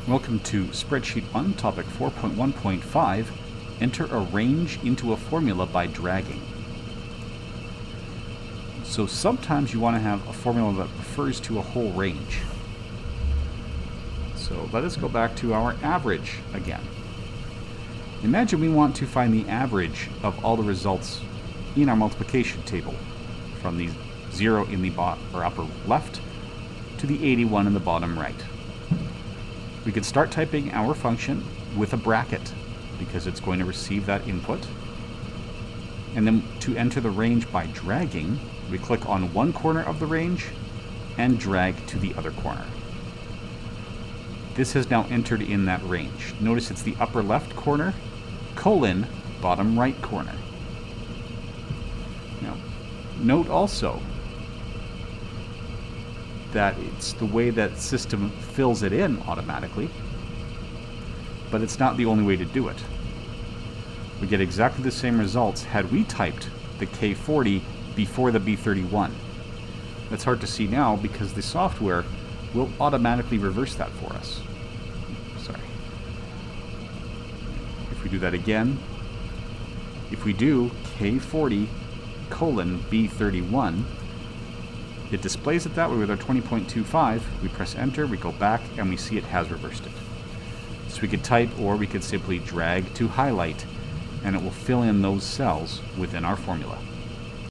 Welcome to Spreadsheet 1, Topic 4.1.5. Enter a range into a formula by dragging. So sometimes you want to have a formula that refers to a whole range. So let us go back to our average again. Imagine we want to find the average of all the results in our multiplication table, from the 0 in the upper left to the 81 in the bottom right. We could start typing our function with a bracket because it's going to receive that input. And then to enter the range by dragging, we click on one corner of the range and drag to the other corner. This has now entered in that range. Notice it's the upper left corner, colon, bottom right corner. Now, note also that it's the way that system fills it in automatically, but it's not the only way to do it. We get exactly the same results had we typed the K40 before the B31. That's hard to see now because the software will automatically reverse that for us. Sorry. If we do that again, if we do K40 colon B31, it displays it that way with our 20.25. We press enter, we go back, and we see it has reversed it. So we could type, or we could simply drag to highlight, and it will fill in those cells within our formula.